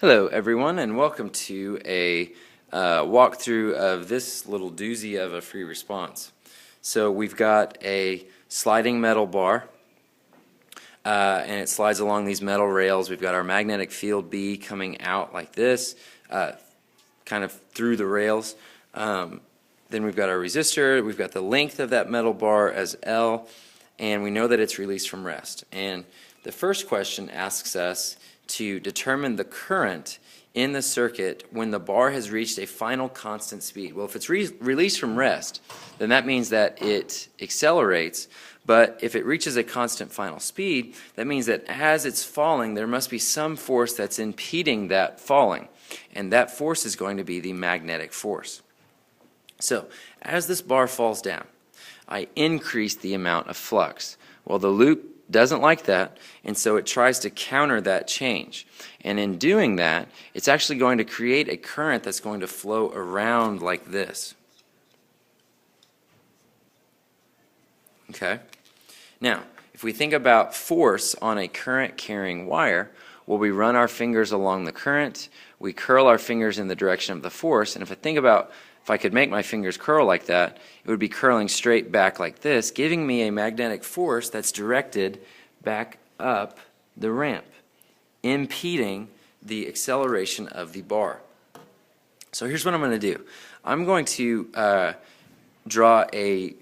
Hello everyone, and welcome to a walkthrough of this little doozy of a free response. So we've got a sliding metal bar and it slides along these metal rails. We've got our magnetic field B coming out like this, kind of through the rails. Then we've got our resistor, we've got the length of that metal bar as L, and we know that it's released from rest. And the first question asks us to determine the current in the circuit when the bar has reached a final constant speed. Well, if it's released from rest, then that means that it accelerates, but if it reaches a constant final speed, that means that as it's falling, there must be some force that's impeding that falling, and that force is going to be the magnetic force. So, as this bar falls down, I increase the amount of flux. Well, the loop doesn't like that, and so it tries to counter that change. And in doing that, it's actually going to create a current that's going to flow around like this. Okay? Now, if we think about force on a current-carrying wire, well, we run our fingers along the current, we curl our fingers in the direction of the force, and if I could make my fingers curl like that, it would be curling straight back like this, giving me a magnetic force that's directed back up the ramp, impeding the acceleration of the bar. So here's what I'm going to do. I'm going to draw a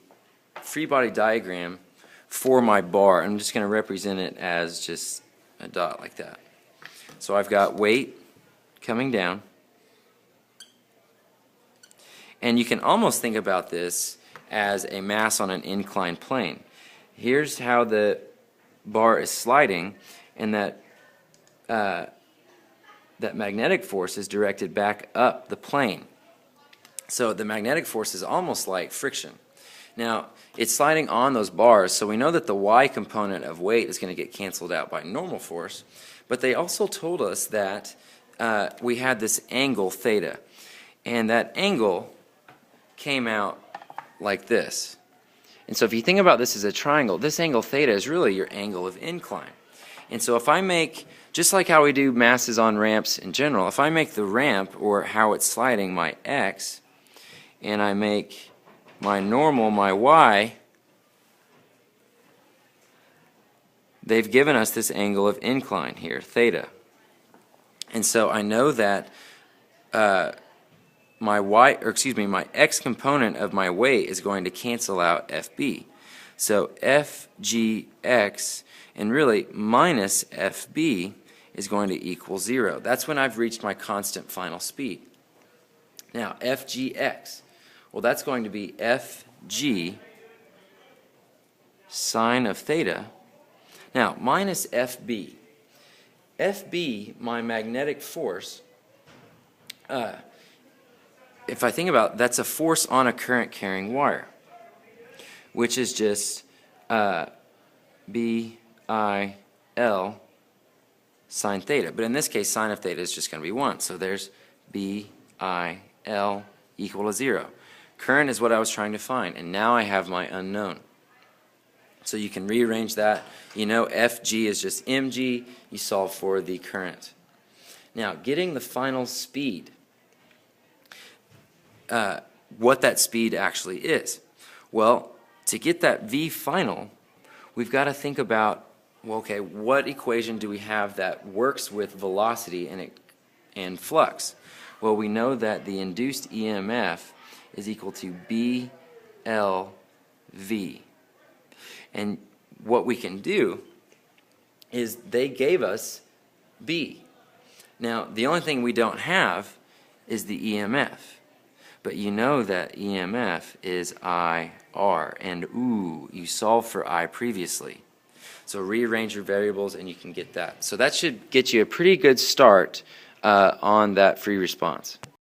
free body diagram for my bar. I'm just going to represent it as just a dot like that. So I've got weight coming down. And you can almost think about this as a mass on an inclined plane. Here's how the bar is sliding, and that magnetic force is directed back up the plane. So the magnetic force is almost like friction. Now, it's sliding on those bars, so we know that the y component of weight is going to get canceled out by normal force, but they also told us that we had this angle theta, and that angle came out like this. And so if you think about this as a triangle, this angle theta is really your angle of incline. And so if I make, just like how we do masses on ramps in general, if I make the ramp, or how it's sliding, my x, and I make my normal, my y, they've given us this angle of incline here, theta. And so I know that my x component of my weight is going to cancel out FB. So FGX, and really minus FB, is going to equal 0. That's when I've reached my constant final speed. Now FGX, well, that's going to be FG sine of theta. Now minus FB. FB, my magnetic force, if I think about it, that's a force on a current-carrying wire, which is just BIL sine theta. But in this case, sine of theta is just going to be 1. So there's BIL equal to 0. Current is what I was trying to find, and now I have my unknown. So you can rearrange that. You know FG is just mg. You solve for the current. Now, getting the final speed, what that speed actually is. Well, to get that V final, we've got to think about, well, okay, what equation do we have that works with velocity and flux? Well, we know that the induced EMF is equal to BLV. And what we can do is they gave us B. Now, the only thing we don't have is the EMF. But you know that EMF is IR, and ooh, you solved for I previously. So rearrange your variables and you can get that. So that should get you a pretty good start on that free response.